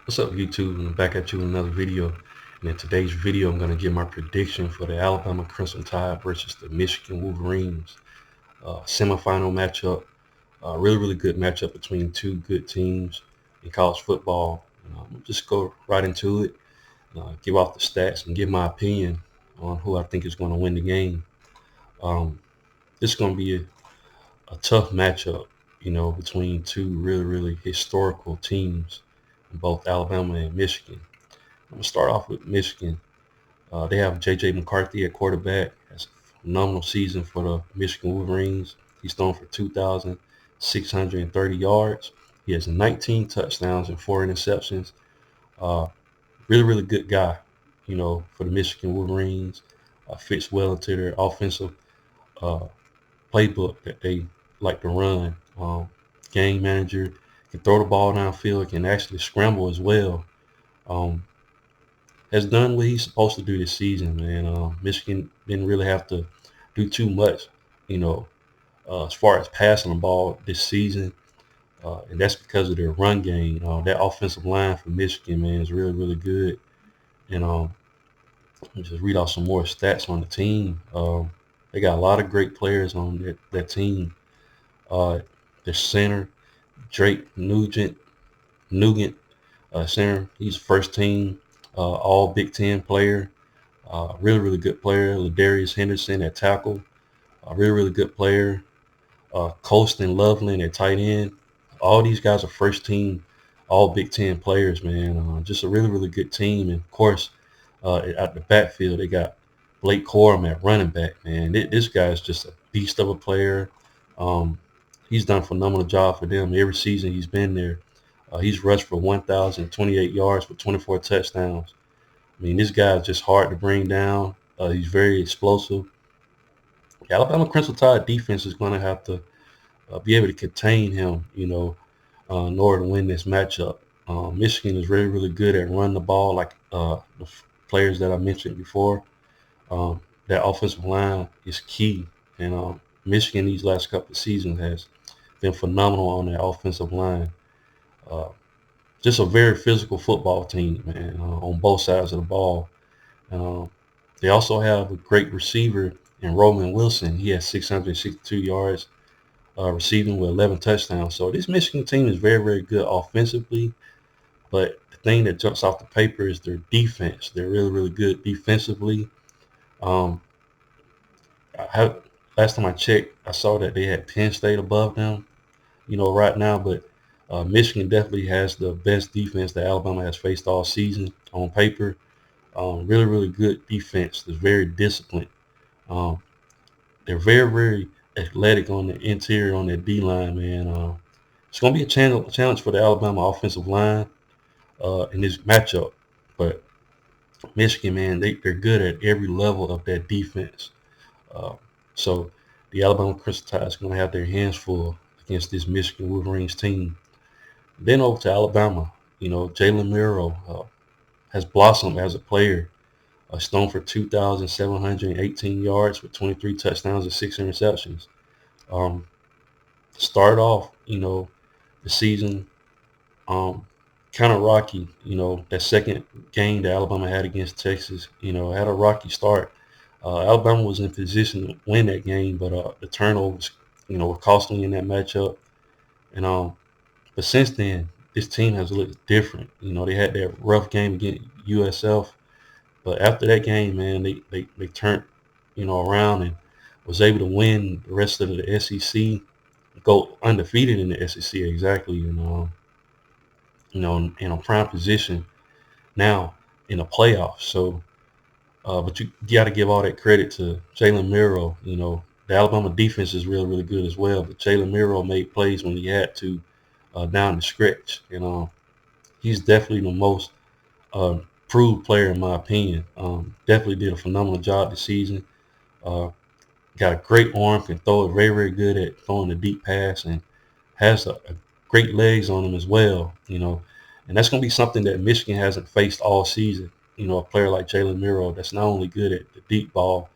What's up, YouTube? I'm back at you with another video. And in today's video, I'm going to give my prediction for the Alabama Crimson Tide versus the Michigan Wolverines. Semifinal matchup. Really good matchup between two good teams in college football. We'll just go right into it, give off the stats, and give my opinion on who I think is going to win the game. Um, this is going to be a tough matchup, between two really historical teams, both Alabama and Michigan. I'm going to start off with Michigan. They have J.J. McCarthy at quarterback. That's a phenomenal season for the Michigan Wolverines. He's thrown for 2,630 yards. He has 19 touchdowns and 4 interceptions. Uh, really good guy, for the Michigan Wolverines. Fits well into their offensive uh, playbook that they like to run. Game manager, can throw the ball downfield, can actually scramble as well. Um, has done what he's supposed to do this season, man. Michigan didn't really have to do too much, you know, as far as passing the ball this season, and that's because of their run game. That offensive line for Michigan, man, is really good. And let me just read off some more stats on the team. They got a lot of great players on that team. Uh, their center, Drake Nugent, center. He's first team All Big Ten player. Really good player. Ladarius Henderson at tackle. Really good player. Colston Loveland at tight end. All these guys are first team All Big Ten players, man. Just a really good team. And of course, at the backfield, they got Blake Corum at running back, man. This guy is just a beast of a player. Um, he's done a phenomenal job for them every season he's been there. He's rushed for 1,028 yards with 24 touchdowns. I mean, this guy is just hard to bring down. He's very explosive. The Alabama Crimson Tide defense is going to have to be able to contain him, in order to win this matchup. Michigan is really good at running the ball, like the players that I mentioned before. That offensive line is key, and Michigan these last couple of seasons has been phenomenal on that offensive line. Uh, just a very physical football team, man, on both sides of the ball. Um, they also have a great receiver in Roman Wilson. He has 662 yards receiving with 11 touchdowns. So this Michigan team is very good offensively. But the thing that jumps off the paper is their defense. They're really good defensively. Um, last time I checked, I saw that they had Penn State above them, right now. But Michigan definitely has the best defense that Alabama has faced all season on paper. Really good defense. They're very disciplined. Um, they're very athletic on the interior on their D line, man. It's going to be a challenge for the Alabama offensive line in this matchup. But Michigan, man, they're good at every level of that defense. Uh, so the Alabama Crimson Tide is going to have their hands full against this Michigan Wolverines team. Then over to Alabama, Jalen Miro has blossomed as a player. Stone for 2,718 yards with 23 touchdowns and 6 interceptions. Um, Started off, the season kind of rocky. That second game that Alabama had against Texas, had a rocky start. Alabama was in position to win that game, but the turnovers, were costly in that matchup. And but since then, this team has looked different. They had that rough game against USF, but after that game, man, they turned, around and was able to win the rest of the SEC, go undefeated in the SEC exactly, in a prime position now in the playoffs. So, but you got to give all that credit to Jalen Miro. The Alabama defense is really good as well, but Jalen Miro made plays when he had to down the stretch. He's definitely the most proved player in my opinion. Definitely did a phenomenal job this season. Uh, got a great arm, can throw it very good at throwing the deep pass, and has a great legs on him as well. And that's going to be something that Michigan hasn't faced all season. A player like Jalen Miro that's not only good at the deep ball,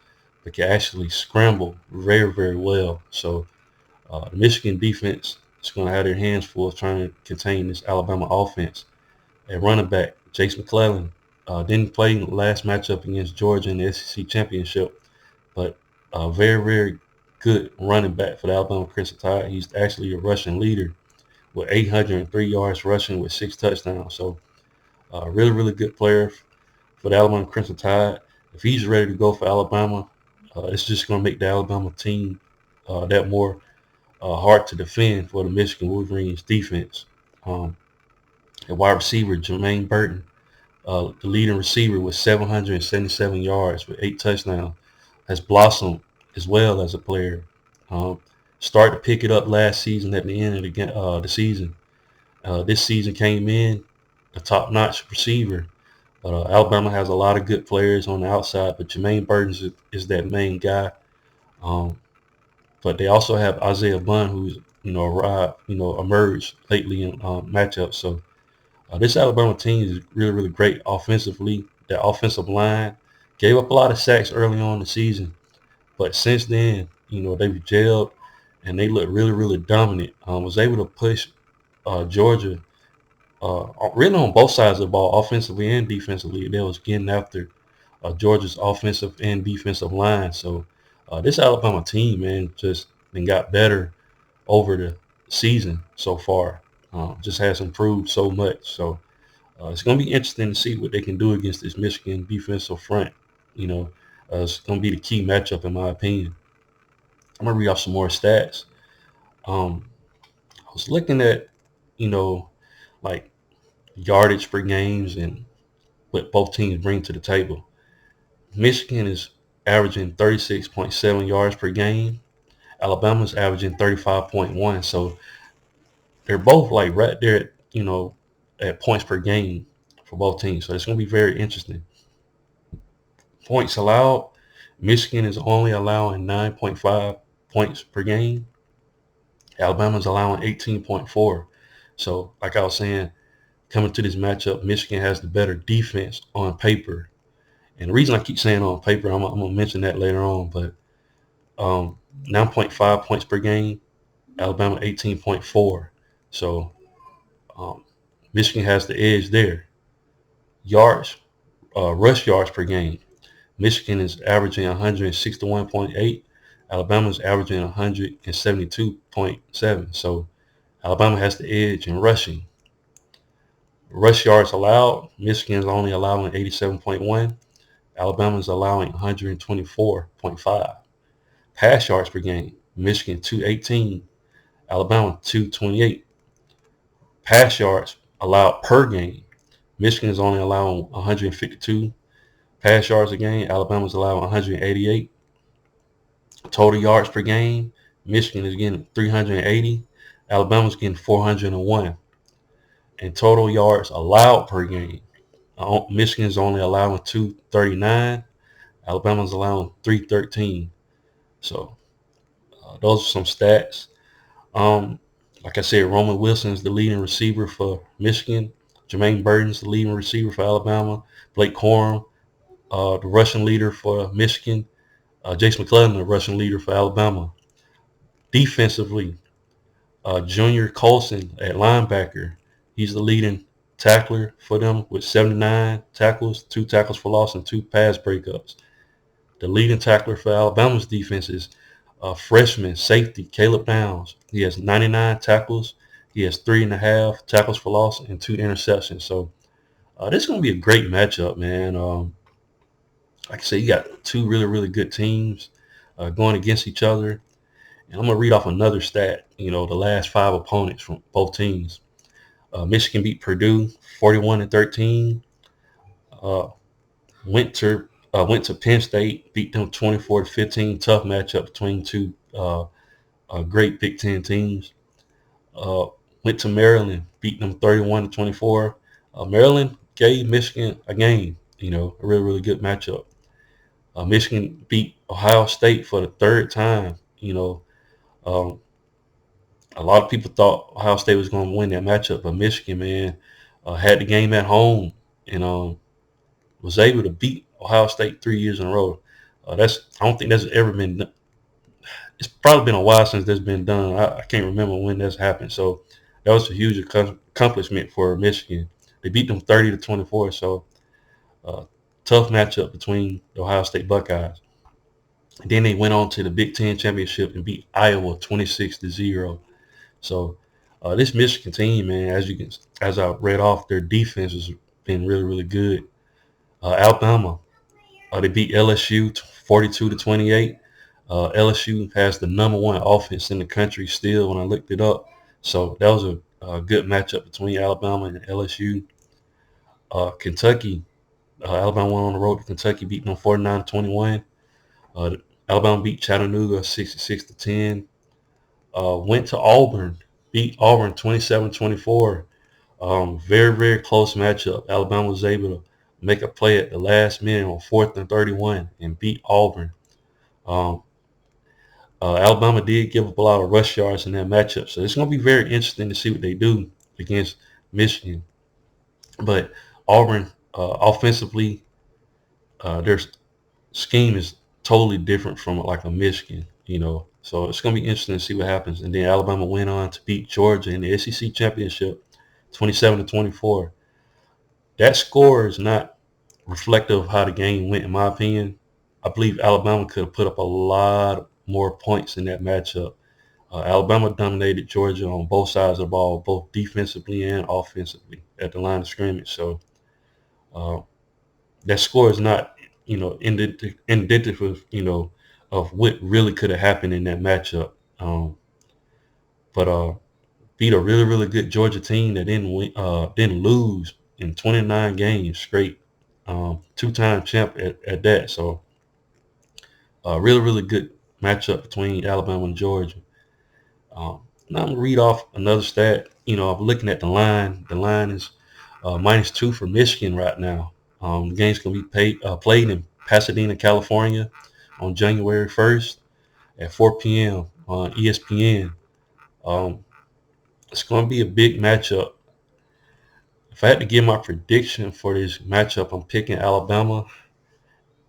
but can actually scramble very well. So the Michigan defense is going to have their hands full trying to contain this Alabama offense. At running back, Jace McClellan didn't play in the last matchup against Georgia in the SEC championship, but a very, very good running back for the Alabama Crimson Tide. He's actually a rushing leader with 803 yards rushing with 6 touchdowns. So really, really good player for the Alabama Crimson Tide. If he's ready to go for Alabama, it's just going to make the Alabama team that more hard to defend for the Michigan Wolverines defense. Um, at wide receiver, Jermaine Burton, the leading receiver with 777 yards with 8 touchdowns, has blossomed as well as a player. Um, Started to pick it up last season at the end of the season. This season came in a top-notch receiver. Alabama has a lot of good players on the outside, but Jermaine Burton is that main guy. Um, but they also have Isaiah Bunn, who's emerged lately in matchups. So this Alabama team is really, really great offensively. Their offensive line gave up a lot of sacks early on in the season, but since then, they've gelled and they look really, really dominant. Was able to push Georgia really on both sides of the ball, offensively and defensively. They was getting after Georgia's offensive and defensive line. So this Alabama team, man, just been got better over the season so far. Just has improved so much. So it's going to be interesting to see what they can do against this Michigan defensive front. You know, it's going to be the key matchup in my opinion. I'm going to read off some more stats. Um, I was looking at, you know, like yardage per games and what both teams bring to the table. Michigan is averaging 36.7 yards per game. Alabama's averaging 35.1. So they're both like right there at, at points per game for both teams. So it's going to be very interesting. Points allowed, Michigan is only allowing 9.5 points per game. Alabama's allowing 18.4. So like I was saying, coming to this matchup, Michigan has the better defense on paper. And the reason I keep saying on paper, I'm going to mention that later on, but 9.5 points per game, Alabama 18.4. So um, Michigan has the edge there. Yards, rush yards per game. Michigan is averaging 161.8. Alabama is averaging 172.7. So Alabama has the edge in rushing. Rush yards allowed, Michigan is only allowing 87.1. Alabama is allowing 124.5. Pass yards per game, Michigan 218, Alabama 228. Pass yards allowed per game, Michigan is only allowing 152 pass yards a game. Alabama is allowing 188. Total yards per game, Michigan is getting 380. Alabama's getting 401. And total yards allowed per game, Michigan is only allowing 239. Alabama's allowing 313. So those are some stats. Um, like I said, Roman Wilson is the leading receiver for Michigan. Jermaine Burton's the leading receiver for Alabama. Blake Corum, the rushing leader for Michigan. Jace McClellan, the rushing leader for Alabama. Defensively, Junior Colson at linebacker. He's the leading tackler for them with 79 tackles, 2 tackles for loss, and 2 pass breakups. The leading tackler for Alabama's defense is freshman safety Caleb Downs. He has 99 tackles. He has 3.5 tackles for loss and 2 interceptions. So this is going to be a great matchup, man. Like I said, you got 2 really, really good teams going against each other. And I'm going to read off another stat, the last 5 opponents from both teams. Michigan beat Purdue 41-13. Uh, went to Penn State, beat them 24-15. Tough matchup between 2 great Big Ten teams. Uh, Went to Maryland, beat them 31-24. Maryland gave Michigan a game, a really, really good matchup. Michigan beat Ohio State for the 3rd time. Um, a lot of people thought Ohio State was going to win that matchup, but Michigan, man, had the game at home and was able to beat Ohio State 3 years in a row. I don't think that's ever been done. It's probably been a while since that's been done. I can't remember when that's happened. So that was a huge accomplishment for Michigan. They beat them 30-24. So tough matchup between the Ohio State Buckeyes. And then they went on to the Big Ten championship and beat Iowa 26-0. So this Michigan team, man, as I read off, their defense has been really, really good. Alabama, they beat LSU 42-28. LSU has the number one offense in the country still when I looked it up. So that was a good matchup between Alabama and LSU. Kentucky, Alabama went on the road to Kentucky, beating them 49-21. Uh, Alabama beat Chattanooga 66-10. Went to Auburn, beat Auburn 27-24. Very, very close matchup. Alabama was able to make a play at the last minute on 4th and 31 and beat Auburn. Um, Alabama did give up a lot of rush yards in that matchup, so it's going to be very interesting to see what they do against Michigan. But Auburn, offensively, their scheme is totally different from like a Michigan, So it's going to be interesting to see what happens. And then Alabama went on to beat Georgia in the SEC championship, 27-24. That score is not reflective of how the game went, in my opinion. I believe Alabama could have put up a lot more points in that matchup. Alabama dominated Georgia on both sides of the ball, both defensively and offensively at the line of scrimmage. So uh, that score is not, indicative, of what really could have happened in that matchup. But beat a really, really good Georgia team that didn't lose in 29 games straight. Two-time champ at that. So really, really good matchup between Alabama and Georgia. Now I'm gonna read off another stat. I'm looking at the line. The line is -2 for Michigan right now. The game's gonna be played in Pasadena, California, on January 1st at 4 p.m. on ESPN. Um, it's gonna be a big matchup. If I had to give my prediction for this matchup, I'm picking Alabama.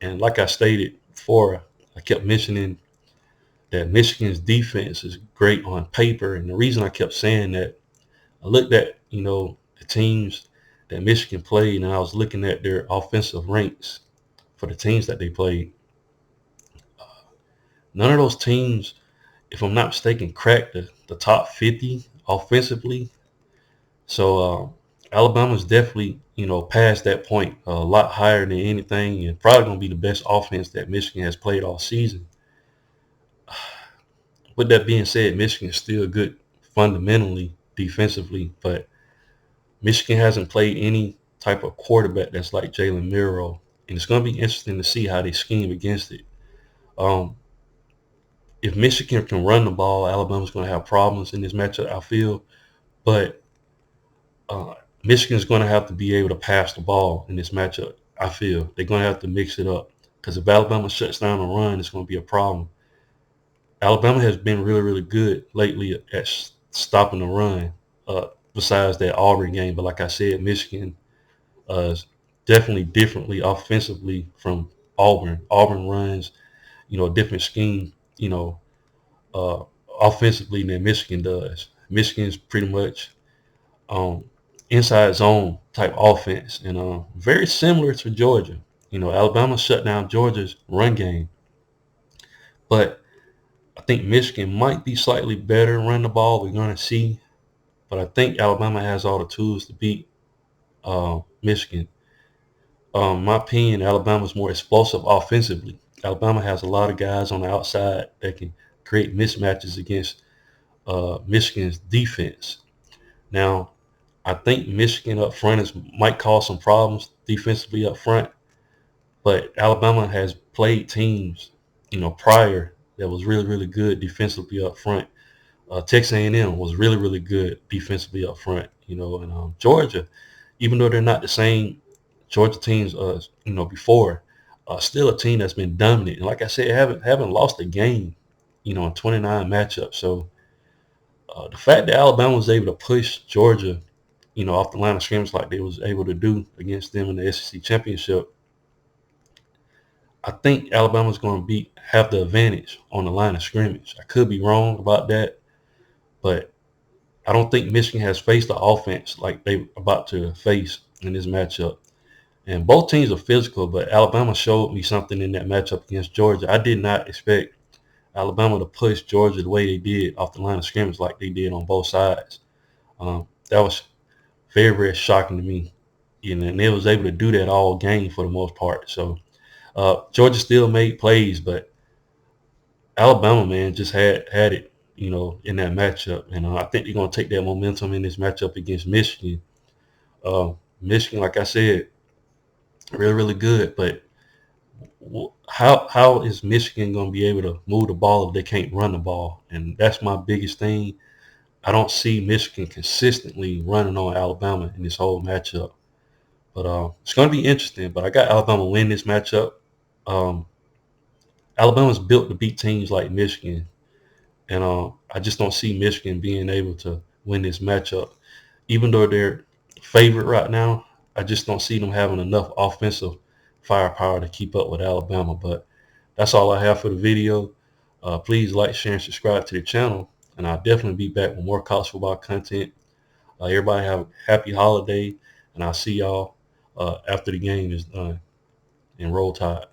And like I stated before, I kept mentioning that Michigan's defense is great on paper. And the reason I kept saying that, I looked at, the teams that Michigan played, and I was looking at their offensive ranks for the teams that they played. None of those teams, if I'm not mistaken, cracked the top 50 offensively. So Alabama's definitely, past that point, a lot higher than anything, and probably going to be the best offense that Michigan has played all season. With that being said, Michigan is still good fundamentally, defensively, but Michigan hasn't played any type of quarterback that's like Jalen Miro, and it's going to be interesting to see how they scheme against it. Um, if Michigan can run the ball, Alabama's going to have problems in this matchup, I feel, but uh, Michigan's going to have to be able to pass the ball in this matchup, I feel. They're going to have to mix it up because if Alabama shuts down the run, it's going to be a problem. Alabama has been really, really good lately at stopping the run, besides that Auburn game. But like I said, Michigan is definitely differently offensively from Auburn. Auburn runs, a different scheme, uh, offensively than Michigan does. Michigan's pretty much um, inside zone type offense, and very similar to Georgia. Alabama shut down Georgia's run game, but I think Michigan might be slightly better run the ball. We're going to see. But I think Alabama has all the tools to beat Michigan. My opinion, Alabama's more explosive offensively. Alabama has a lot of guys on the outside that can create mismatches against Michigan's defense. Now, I think Michigan up front might cause some problems defensively up front, but Alabama has played teams, prior that was really, really good defensively up front. Texas A&M was really, really good defensively up front, and Georgia, even though they're not the same Georgia teams, before, still a team that's been dominant. And like I said, haven't lost a game, in 29 matchups. So the fact that Alabama was able to push Georgia, off the line of scrimmage like they was able to do against them in the SEC championship, I think Alabama's going to have the advantage on the line of scrimmage. I could be wrong about that, but I don't think Michigan has faced the offense like they about to face in this matchup. And both teams are physical, but Alabama showed me something in that matchup against Georgia. I did not expect Alabama to push Georgia the way they did off the line of scrimmage like they did on both sides. That was very, very shocking to me. And they was able to do that all game for the most part. So Georgia still made plays, but Alabama, man, just had it, in that matchup. And I think they're going to take that momentum in this matchup against Michigan. Michigan, like I said, really, really good. But how is Michigan going to be able to move the ball if they can't run the ball? And that's my biggest thing. I don't see Michigan consistently running on Alabama in this whole matchup. But it's going to be interesting. But I got Alabama win this matchup. Um, Alabama's built to beat teams like Michigan, and I just don't see Michigan being able to win this matchup. Even though they're favorite right now, I just don't see them having enough offensive firepower to keep up with Alabama. But that's all I have for the video. Please like, share, and subscribe to the channel. And I'll definitely be back with more college football content. Everybody have a happy holiday, and I'll see y'all after the game is done. And roll tide.